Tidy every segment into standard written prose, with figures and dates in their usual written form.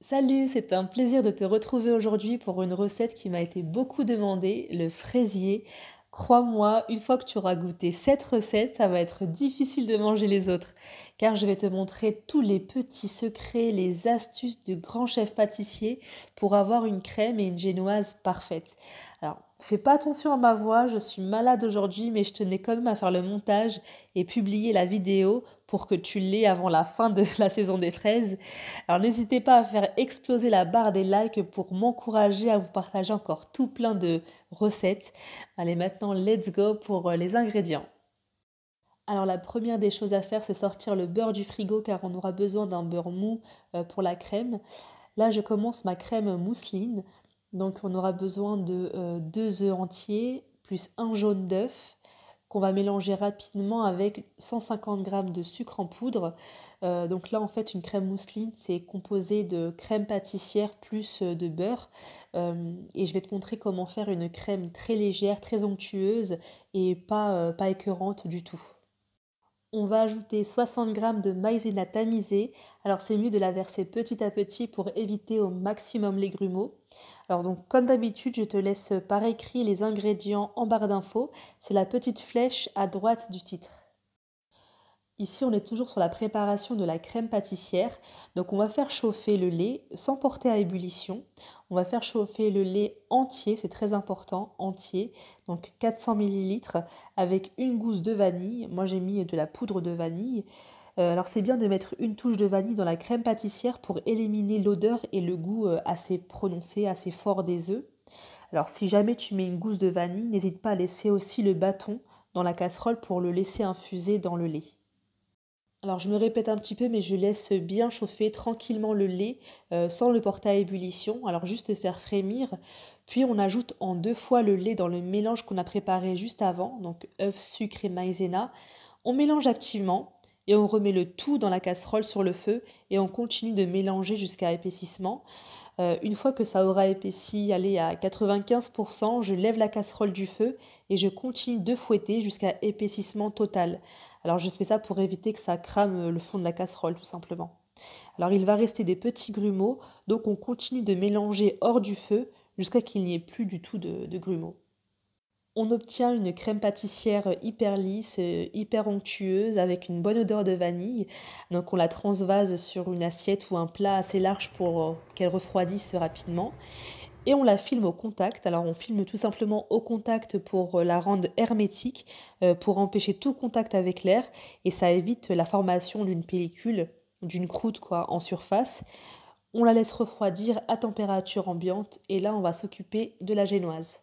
Salut, c'est un plaisir de te retrouver aujourd'hui pour une recette qui m'a été beaucoup demandée, le fraisier. Crois-moi, une fois que tu auras goûté cette recette, ça va être difficile de manger les autres, car je vais te montrer tous les petits secrets, les astuces de grands chefs pâtissiers pour avoir une crème et une génoise parfaite. Alors, fais pas attention à ma voix, je suis malade aujourd'hui, mais je tenais quand même à faire le montage et publier la vidéo pour que tu l'aies avant la fin de la saison des 13. Alors n'hésitez pas à faire exploser la barre des likes pour m'encourager à vous partager encore tout plein de recettes. Allez, maintenant, let's go pour les ingrédients. Alors la première des choses à faire, c'est sortir le beurre du frigo car on aura besoin d'un beurre mou pour la crème. Là, je commence ma crème mousseline. Donc on aura besoin de 2 œufs entiers plus un jaune d'œuf qu'on va mélanger rapidement avec 150 g de sucre en poudre. Donc là, en fait, une crème mousseline, c'est composé de crème pâtissière plus de beurre. Et je vais te montrer comment faire une crème très légère, très onctueuse et pas écœurante du tout. On va ajouter 60 g de maïzena tamisée. Alors c'est mieux de la verser petit à petit pour éviter au maximum les grumeaux. Alors donc comme d'habitude, je te laisse par écrit les ingrédients en barre d'infos. C'est la petite flèche à droite du titre. Ici, on est toujours sur la préparation de la crème pâtissière. Donc, on va faire chauffer le lait sans porter à ébullition. On va faire chauffer le lait entier, c'est très important, entier. Donc, 400 millilitres avec une gousse de vanille. Moi, j'ai mis de la poudre de vanille. Alors, c'est bien de mettre une touche de vanille dans la crème pâtissière pour éliminer l'odeur et le goût assez prononcé, assez fort des œufs. Alors, si jamais tu mets une gousse de vanille, n'hésite pas à laisser aussi le bâton dans la casserole pour le laisser infuser dans le lait. Alors je me répète un petit peu, mais je laisse bien chauffer tranquillement le lait sans le porter à ébullition. Alors juste faire frémir. Puis on ajoute en 2 fois le lait dans le mélange qu'on a préparé juste avant, donc œufs, sucre et maïzena. On mélange activement et on remet le tout dans la casserole sur le feu et on continue de mélanger jusqu'à épaississement. Une fois que ça aura épaissi, allez à 95%, je lève la casserole du feu et je continue de fouetter jusqu'à épaississement total. Alors je fais ça pour éviter que ça crame le fond de la casserole tout simplement. Alors il va rester des petits grumeaux, donc on continue de mélanger hors du feu jusqu'à qu'il n'y ait plus du tout de grumeaux. On obtient une crème pâtissière hyper lisse, hyper onctueuse avec une bonne odeur de vanille. Donc on la transvase sur une assiette ou un plat assez large pour qu'elle refroidisse rapidement. Et on la filme au contact. Alors on filme tout simplement au contact pour la rendre hermétique, pour empêcher tout contact avec l'air. Et ça évite la formation d'une pellicule, d'une croûte quoi, en surface. On la laisse refroidir à température ambiante et là on va s'occuper de la génoise.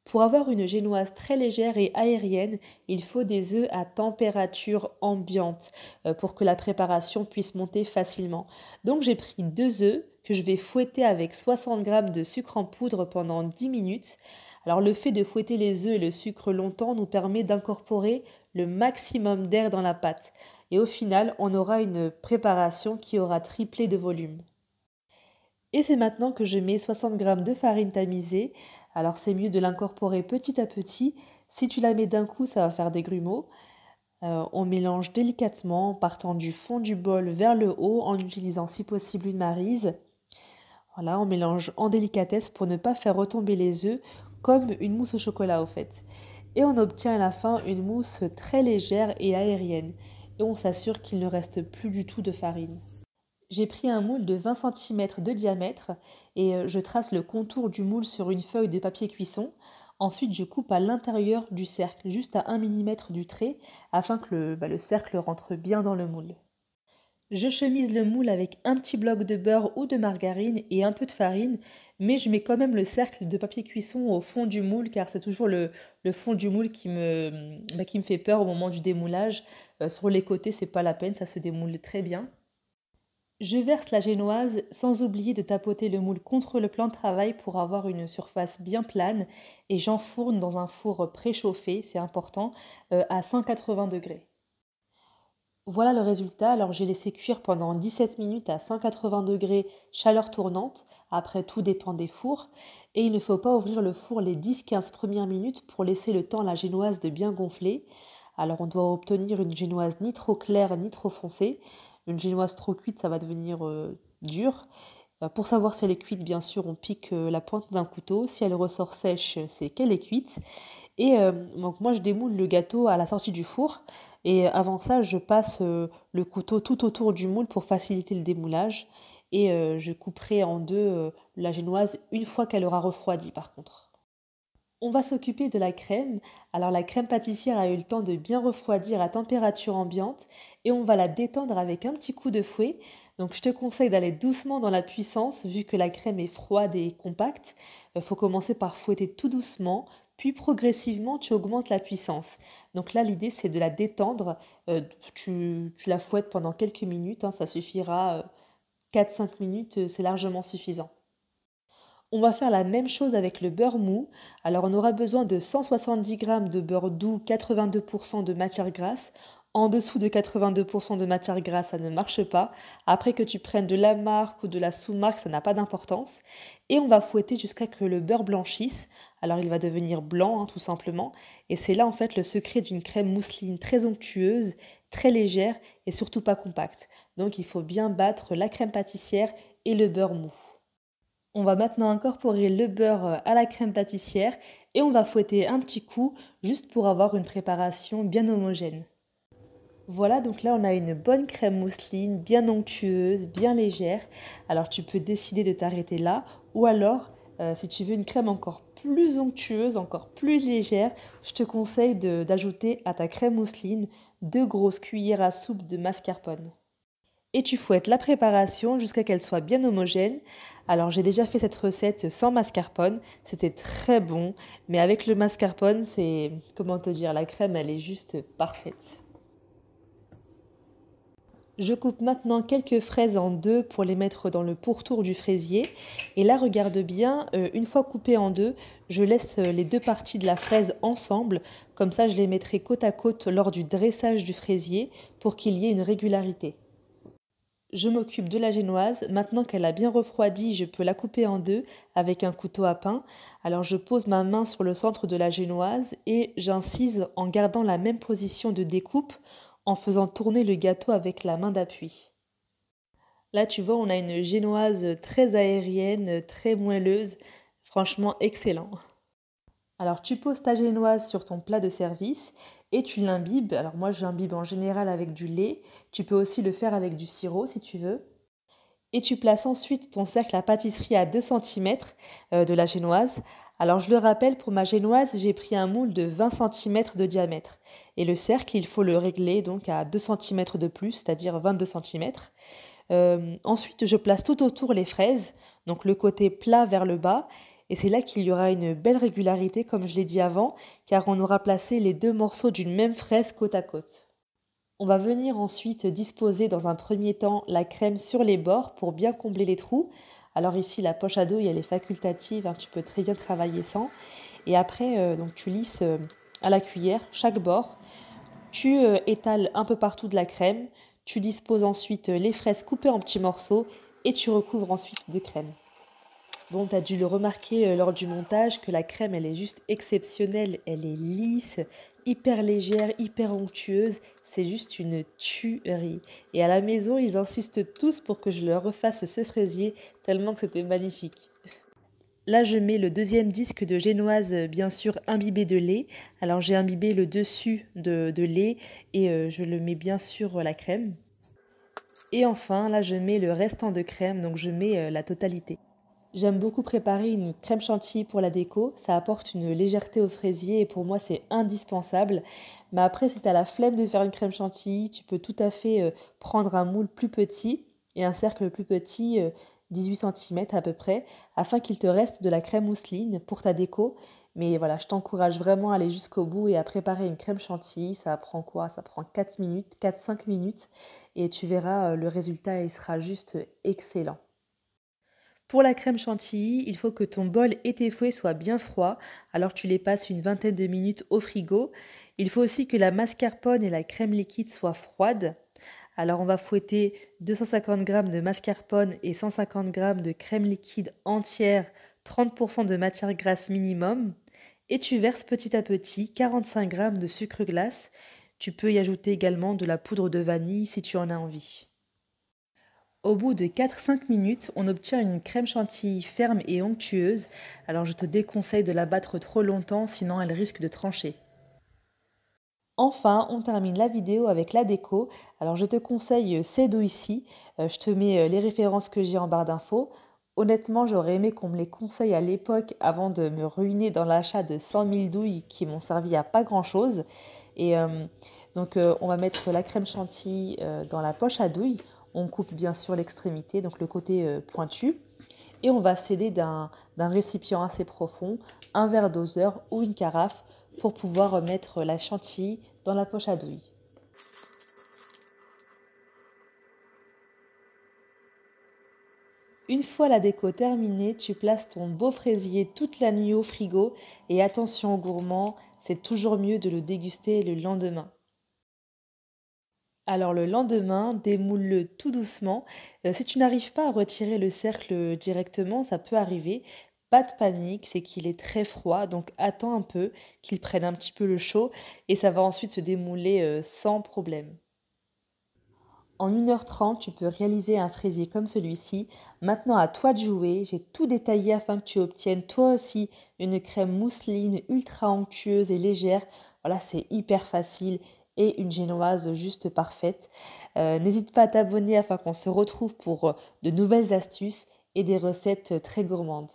Pour avoir une génoise très légère et aérienne, il faut des œufs à température ambiante pour que la préparation puisse monter facilement. Donc j'ai pris 2 œufs que je vais fouetter avec 60 g de sucre en poudre pendant 10 minutes. Alors le fait de fouetter les œufs et le sucre longtemps nous permet d'incorporer le maximum d'air dans la pâte. Et au final, on aura une préparation qui aura triplé de volume. Et c'est maintenant que je mets 60 g de farine tamisée. Alors c'est mieux de l'incorporer petit à petit. Si tu la mets d'un coup, ça va faire des grumeaux. On mélange délicatement en partant du fond du bol vers le haut en utilisant si possible une maryse. Voilà, on mélange en délicatesse pour ne pas faire retomber les œufs comme une mousse au chocolat au fait. Et on obtient à la fin une mousse très légère et aérienne. Et on s'assure qu'il ne reste plus du tout de farine. J'ai pris un moule de 20 centimètres de diamètre et je trace le contour du moule sur une feuille de papier cuisson. Ensuite, je coupe à l'intérieur du cercle, juste à 1 mm du trait, afin que le cercle rentre bien dans le moule. Je chemise le moule avec un petit bloc de beurre ou de margarine et un peu de farine, mais je mets quand même le cercle de papier cuisson au fond du moule car c'est toujours le fond du moule qui me fait peur au moment du démoulage. Sur les côtés, c'est pas la peine, ça se démoule très bien. Je verse la génoise sans oublier de tapoter le moule contre le plan de travail pour avoir une surface bien plane et j'enfourne dans un four préchauffé, c'est important, à 180 degrés. Voilà le résultat. Alors j'ai laissé cuire pendant 17 minutes à 180 degrés, chaleur tournante. Après, tout dépend des fours. Et il ne faut pas ouvrir le four les 10-15 premières minutes pour laisser le temps à la génoise de bien gonfler. Alors on doit obtenir une génoise ni trop claire ni trop foncée. Une génoise trop cuite, ça va devenir dur. Pour savoir si elle est cuite, bien sûr, on pique la pointe d'un couteau. Si elle ressort sèche, c'est qu'elle est cuite. Et donc moi, je démoule le gâteau à la sortie du four. Et avant ça, je passe le couteau tout autour du moule pour faciliter le démoulage. Et je couperai en deux la génoise une fois qu'elle aura refroidi, par contre. On va s'occuper de la crème. Alors la crème pâtissière a eu le temps de bien refroidir à température ambiante et on va la détendre avec un petit coup de fouet. Donc je te conseille d'aller doucement dans la puissance vu que la crème est froide et compacte. Il faut commencer par fouetter tout doucement, puis progressivement tu augmentes la puissance. Donc là l'idée c'est de la détendre. Tu la fouettes pendant quelques minutes, hein, ça suffira 4-5 minutes, c'est largement suffisant. On va faire la même chose avec le beurre mou. Alors on aura besoin de 170 grammes de beurre doux, 82% de matière grasse. En dessous de 82% de matière grasse, ça ne marche pas. Après que tu prennes de la marque ou de la sous-marque, ça n'a pas d'importance. Et on va fouetter jusqu'à ce que le beurre blanchisse. Alors il va devenir blanc, hein, tout simplement. Et c'est là en fait le secret d'une crème mousseline très onctueuse, très légère et surtout pas compacte. Donc il faut bien battre la crème pâtissière et le beurre mou. On va maintenant incorporer le beurre à la crème pâtissière et on va fouetter un petit coup juste pour avoir une préparation bien homogène. Voilà, donc là on a une bonne crème mousseline, bien onctueuse, bien légère. Alors tu peux décider de t'arrêter là ou alors si tu veux une crème encore plus onctueuse, encore plus légère, je te conseille d'ajouter à ta crème mousseline 2 grosses cuillères à soupe de mascarpone. Et tu fouettes la préparation jusqu'à qu'elle soit bien homogène. Alors j'ai déjà fait cette recette sans mascarpone, c'était très bon, mais avec le mascarpone, c'est, comment te dire, la crème elle est juste parfaite. Je coupe maintenant quelques fraises en deux pour les mettre dans le pourtour du fraisier. Et là, regarde bien, une fois coupées en deux, je laisse les deux parties de la fraise ensemble. Comme ça, je les mettrai côte à côte lors du dressage du fraisier pour qu'il y ait une régularité. Je m'occupe de la génoise. Maintenant qu'elle a bien refroidi, je peux la couper en deux avec un couteau à pain. Alors je pose ma main sur le centre de la génoise et j'incise en gardant la même position de découpe en faisant tourner le gâteau avec la main d'appui. Là, tu vois, on a une génoise très aérienne, très moelleuse. Franchement, excellent. Alors, tu poses ta génoise sur ton plat de service et tu l'imbibes. Alors, moi, j'imbibe en général avec du lait. Tu peux aussi le faire avec du sirop si tu veux. Et tu places ensuite ton cercle à pâtisserie à 2 centimètres de la génoise. Alors, je le rappelle, pour ma génoise, j'ai pris un moule de 20 centimètres de diamètre. Et le cercle, il faut le régler donc à 2 centimètres de plus, c'est-à-dire 22 centimètres. Ensuite, je place tout autour les fraises, donc le côté plat vers le bas. Et c'est là qu'il y aura une belle régularité, comme je l'ai dit avant, car on aura placé les deux morceaux d'une même fraise côte à côte. On va venir ensuite disposer dans un premier temps la crème sur les bords pour bien combler les trous. Alors ici, la poche à douille, elle est facultative, hein, tu peux très bien travailler sans. Et après, donc tu lisses à la cuillère chaque bord. Tu étales un peu partout de la crème. Tu disposes ensuite les fraises coupées en petits morceaux et tu recouvres ensuite de crème. Bon, tu as dû le remarquer lors du montage que la crème, elle est juste exceptionnelle. Elle est lisse, hyper légère, hyper onctueuse. C'est juste une tuerie. Et à la maison, ils insistent tous pour que je leur refasse ce fraisier, tellement que c'était magnifique. Là, je mets le deuxième disque de génoise, bien sûr, imbibé de lait. Alors, j'ai imbibé le dessus de lait et je le mets bien sur la crème. Et enfin, là, je mets le restant de crème, donc je mets la totalité. J'aime beaucoup préparer une crème chantilly pour la déco, ça apporte une légèreté au fraisier et pour moi c'est indispensable. Mais après si tu as la flemme de faire une crème chantilly, tu peux tout à fait prendre un moule plus petit et un cercle plus petit, 18 cm à peu près, afin qu'il te reste de la crème mousseline pour ta déco. Mais voilà, je t'encourage vraiment à aller jusqu'au bout et à préparer une crème chantilly. Ça prend quoi? Ça prend 4 minutes, 4-5 minutes et tu verras le résultat, il sera juste excellent. Pour la crème chantilly, il faut que ton bol et tes fouets soient bien froids, alors tu les passes une vingtaine de minutes au frigo. Il faut aussi que la mascarpone et la crème liquide soient froides. Alors on va fouetter 250 g de mascarpone et 150 g de crème liquide entière, 30% de matière grasse minimum. Et tu verses petit à petit 45 g de sucre glace. Tu peux y ajouter également de la poudre de vanille si tu en as envie. Au bout de 4-5 minutes, on obtient une crème chantilly ferme et onctueuse. Alors je te déconseille de la battre trop longtemps, sinon elle risque de trancher. Enfin, on termine la vidéo avec la déco. Alors je te conseille ces douilles ici. Je te mets les références que j'ai en barre d'infos. Honnêtement, j'aurais aimé qu'on me les conseille à l'époque avant de me ruiner dans l'achat de 100 000 douilles qui m'ont servi à pas grand-chose. Et on va mettre la crème chantilly dans la poche à douille. On coupe bien sûr l'extrémité, donc le côté pointu. Et on va s'aider d'un récipient assez profond, un verre doseur ou une carafe pour pouvoir mettre la chantilly dans la poche à douille. Une fois la déco terminée, tu places ton beau fraisier toute la nuit au frigo et attention aux gourmands, c'est toujours mieux de le déguster le lendemain. Alors le lendemain, démoule-le tout doucement. Si tu n'arrives pas à retirer le cercle directement, ça peut arriver. Pas de panique, c'est qu'il est très froid, donc attends un peu qu'il prenne un petit peu le chaud et ça va ensuite se démouler sans problème. En 1h30, tu peux réaliser un fraisier comme celui-ci. Maintenant, à toi de jouer. J'ai tout détaillé afin que tu obtiennes toi aussi une crème mousseline ultra onctueuse et légère. Voilà, c'est hyper facile et une génoise juste parfaite. N'hésite pas à t'abonner afin qu'on se retrouve pour de nouvelles astuces et des recettes très gourmandes.